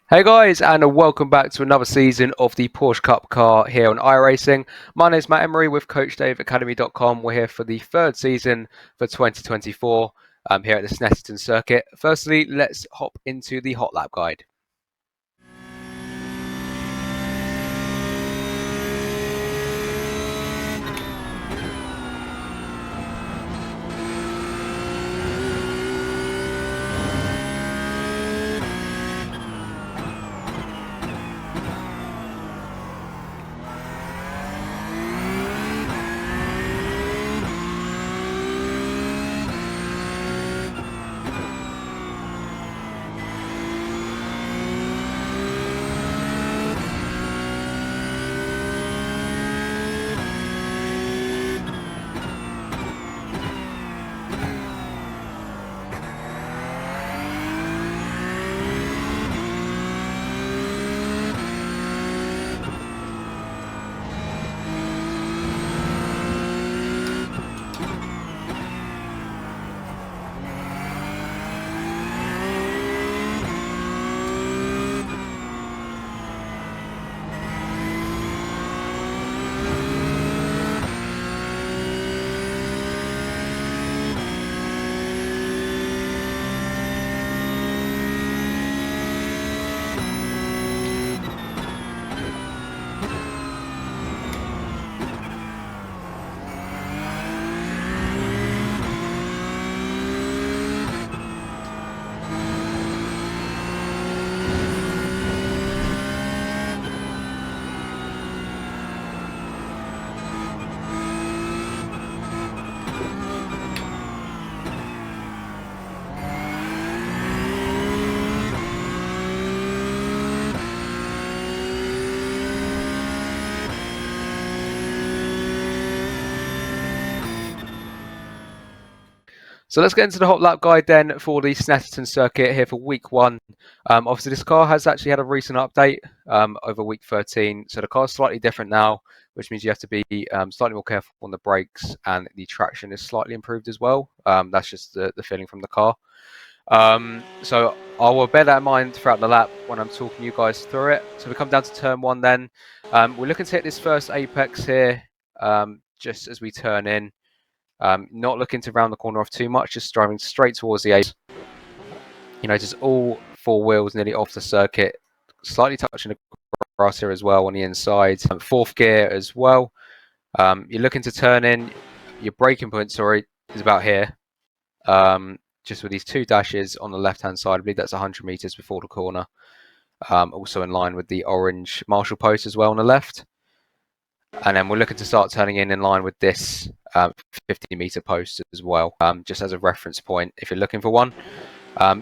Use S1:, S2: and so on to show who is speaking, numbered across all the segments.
S1: Hey guys, and welcome back to another season of the Porsche Cup car here on iRacing. My name is Matt Emery with CoachDaveAcademy.com. We're here for the third season for 2024 here at the Snetterton circuit. Firstly, let's hop into the hot lap guide. So let's get into the hot lap guide then for the Snetterton circuit here for week one. Obviously, this car has actually had a recent update over week 13. So the car's slightly different now, which means you have to be slightly more careful on the brakes, and the traction is slightly improved as well. That's just the feeling from the car. So I will bear that in mind throughout the lap when I'm talking you guys through it. So we come down to turn one then. We're looking to hit this first apex here just as we turn in. Not looking to round the corner off too much, just driving straight towards the apex. You notice all four wheels nearly off the circuit, slightly touching the grass here as well on the inside. Fourth gear as well. You're looking to turn in. Your braking point, is about here. Just with these two dashes on the left-hand side. I believe that's 100 meters before the corner. Also in line with the orange marshal post as well on the left. And then we're looking to start turning in line with this 50-meter post as well, just as a reference point if you're looking for one.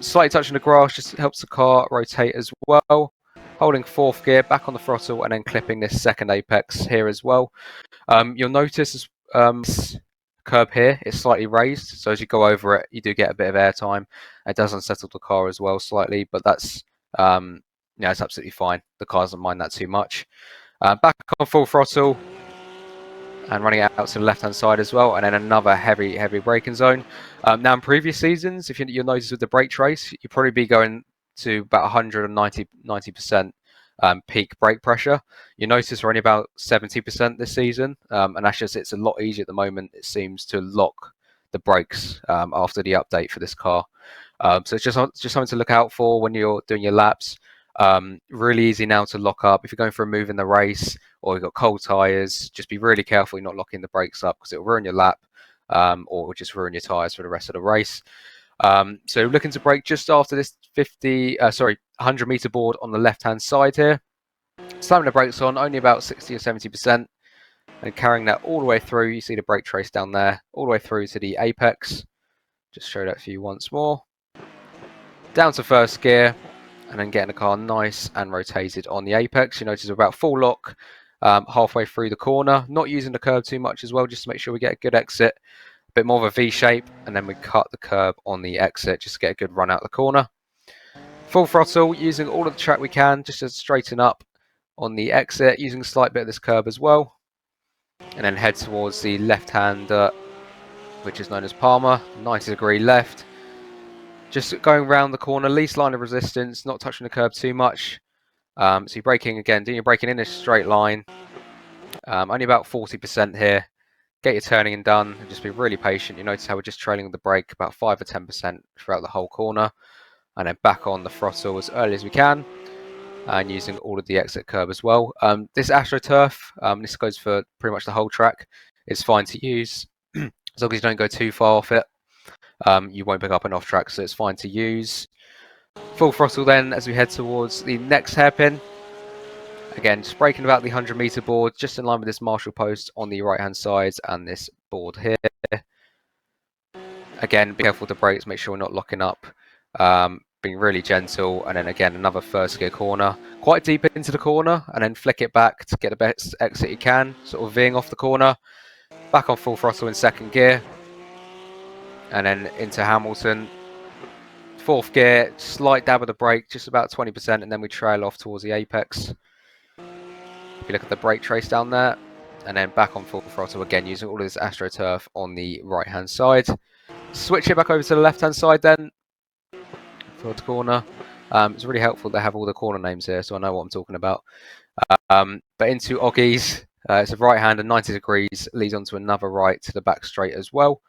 S1: Slightly touching the grass just helps the car rotate as well. Holding fourth gear, back on the throttle, and then clipping this second apex here as well. You'll notice this curb here is slightly raised, so as you go over it, you do get a bit of air time. It does unsettle the car as well slightly, but that's it's absolutely fine. The car doesn't mind that too much. Back on full throttle and running out to the left-hand side as well, and then another heavy braking zone. Now in previous seasons, if you'll notice with the brake trace, you'd probably be going to about 190% peak brake pressure. You notice we're only about 70% this season, and that's just, it's a lot easier at the moment, it seems, to lock the brakes after the update for this car. So it's just something to look out for when you're doing your laps. Really easy now to lock up. If you're going for a move in the race or you've got cold tyres, just be really careful you're not locking the brakes up, because it'll ruin your lap or just ruin your tyres for the rest of the race. So looking to brake just after this 100 meter board on the left hand side here. Slamming the brakes on, only about 60 or 70%, and carrying that all the way through. You see the brake trace down there, all the way through to the apex. Just show that for you once more. Down to first gear, and then getting the car nice and rotated on the apex. You notice we're about full lock halfway through the corner. Not using the curb too much as well, just to make sure we get a good exit. A bit more of a V shape, and then we cut the curb on the exit just to get a good run out the corner. Full throttle, using all of the track we can just to straighten up on the exit, using a slight bit of this curb as well. And then head towards the left-hand, which is known as Palmer, 90-degree left. Just going around the corner, least line of resistance, not touching the curb too much. So you're braking again, doing your braking in a straight line. Only about 40% here. Get your turning and done, and just be really patient. You notice how we're just trailing the brake about 5 or 10% throughout the whole corner, and then back on the throttle as early as we can, and using all of the exit curb as well. This AstroTurf, this goes for pretty much the whole track. It's fine to use as long as you don't go too far off it. You won't pick up an off track, so it's fine to use. Full throttle then as we head towards the next hairpin. Again, just braking about the 100-meter board, just in line with this Marshall post on the right-hand side and this board here. Again, be careful with the brakes, make sure we're not locking up. Being really gentle, and then again, another first gear corner. Quite deep into the corner, and then flick it back to get the best exit you can, sort of veering off the corner. Back on full throttle in second gear. And then into Hamilton. Fourth gear, slight dab of the brake, just about 20%, and then we trail off towards the apex. If you look at the brake trace down there, and then back on full throttle again, using all of this AstroTurf on the right-hand side. Switch it back over to the left-hand side then, for the corner. It's really helpful to have all the corner names here, so I know what I'm talking about. But into Oggies, it's a right-hander, 90 degrees, leads onto another right to the back straight as well.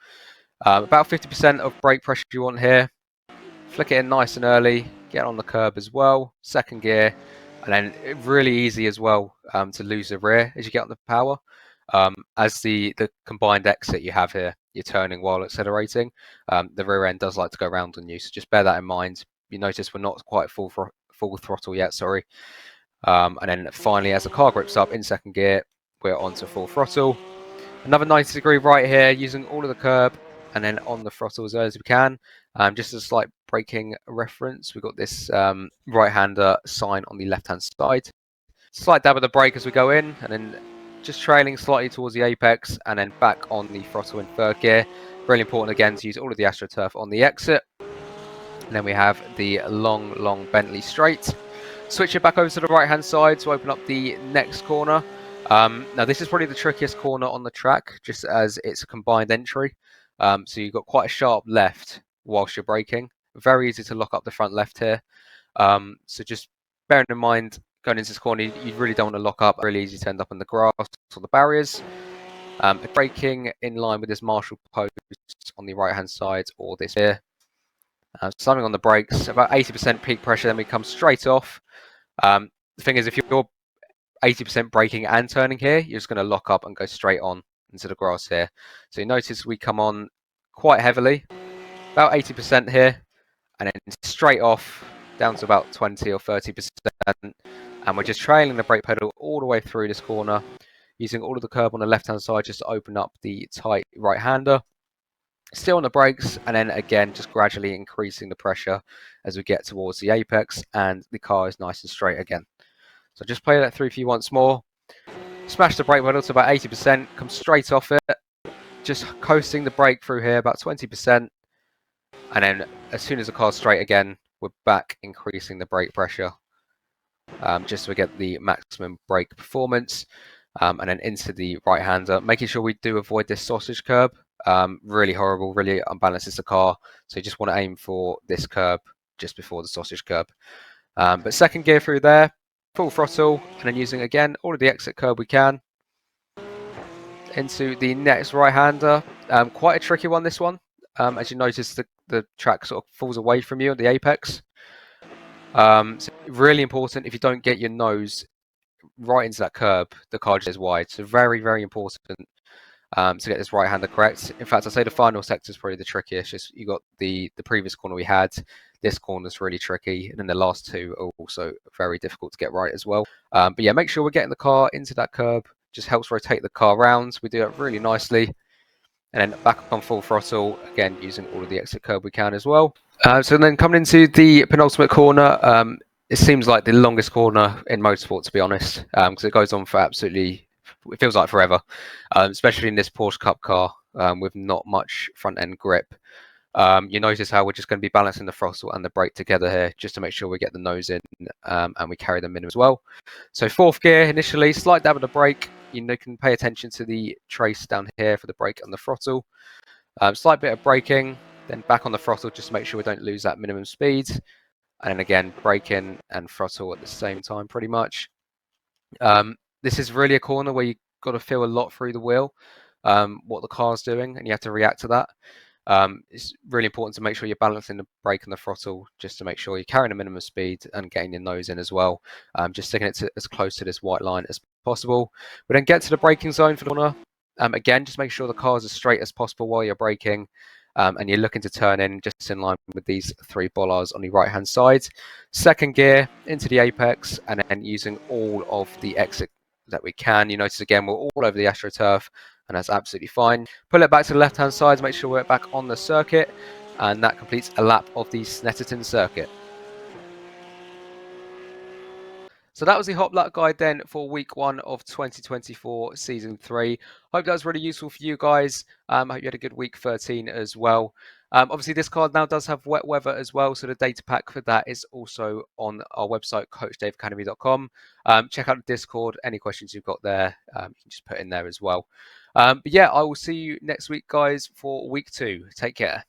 S1: About 50% of brake pressure you want here. Flick it in nice and early, get on the curb as well, second gear, and then really easy as well to lose the rear as you get on the power. As the combined exit you have here, you're turning while accelerating, the rear end does like to go around on you, so just bear that in mind. You notice we're not quite full throttle yet, sorry. And then finally, as the car grips up in second gear, we're onto full throttle. Another 90-degree right here, using all of the curb, and then on the throttle as early as we can. Just a slight braking reference, we've got this right-hander sign on the left-hand side. Slight dab of the brake as we go in, and then just trailing slightly towards the apex, and then back on the throttle in third gear. Really important again to use all of the AstroTurf on the exit. And then we have the long Bentley straight. Switch it back over to the right-hand side to open up the next corner. Now this is probably the trickiest corner on the track, just as it's a combined entry. So you've got quite a sharp left whilst you're braking. Very easy to lock up the front left here. So just bearing in mind, going into this corner, you really don't want to lock up. Really easy to end up in the grass or the barriers. Braking in line with this Marshall post on the right-hand side or this here. Slamming on the brakes, about 80% peak pressure, then we come straight off. The thing is, if you're 80% braking and turning here, you're just going to lock up and go straight on into the grass here. So you notice we come on quite heavily, about 80% here, and then straight off down to about 20 or 30%, and we're just trailing the brake pedal all the way through this corner, using all of the curb on the left-hand side just to open up the tight right-hander. Still on the brakes, and then again just gradually increasing the pressure as we get towards the apex, and the car is nice and straight again. So just play that through for you once more. Smash the brake pedal to about 80%, come straight off it, just coasting the brake through here about 20%, and then as soon as the car's straight again, we're back increasing the brake pressure just so we get the maximum brake performance, and then into the right-hander, making sure we do avoid this sausage curb. Really horrible, really unbalances the car, so you just want to aim for this curb just before the sausage curb. But second gear through there, full throttle, and then using again all of the exit curb we can into the next right-hander. Quite a tricky one, this one. As you notice, the track sort of falls away from you at the apex. So really important, if you don't get your nose right into that curb, the car just is wide. So very important to get this right-hander correct. In fact, I'd say the final sector is probably the trickiest. Just you got the previous corner we had. This corner is really tricky, and then the last two are also very difficult to get right as well. But yeah, make sure we're getting the car into that curb. Just helps rotate the car around. We do that really nicely. And then back on full throttle, again, using all of the exit curb we can as well. So then coming into the penultimate corner, it seems like the longest corner in motorsport, to be honest, because it goes on for absolutely, it feels like forever, especially in this Porsche Cup car with not much front end grip. You notice how we're just going to be balancing the throttle and the brake together here just to make sure we get the nose in and we carry them in as well. So fourth gear initially, slight dab of the brake. You can pay attention to the trace down here for the brake and the throttle. Slight bit of braking, then back on the throttle just to make sure we don't lose that minimum speed, and then again brake in and throttle at the same time pretty much. This is really a corner where you've got to feel a lot through the wheel, what the car's doing, and you have to react to that. It's really important to make sure you're balancing the brake and the throttle just to make sure you're carrying a minimum speed and getting your nose in as well. Just sticking it as close to this white line as possible. We then get to the braking zone for the corner. Again, just make sure the car's as straight as possible while you're braking. And you're looking to turn in just in line with these 3 bollards on the right hand side. Second gear into the apex, and then using all of the exit that we can. You notice again we're all over the AstroTurf, and that's absolutely fine. Pull it back to the left hand side to make sure we're back on the circuit, and that completes a lap of the Snetterton circuit. So that was the hop lap guide then for week 1 of 2024 season 3. Hope that was really useful for you guys. Hope you had a good week 13 as well. Obviously this card now does have wet weather as well, so the data pack for that is also on our website, coachdaveacademy.com. Check out the Discord. Any questions you've got there, you can just put in there as well. But yeah, I will see you next week guys for week 2. Take care.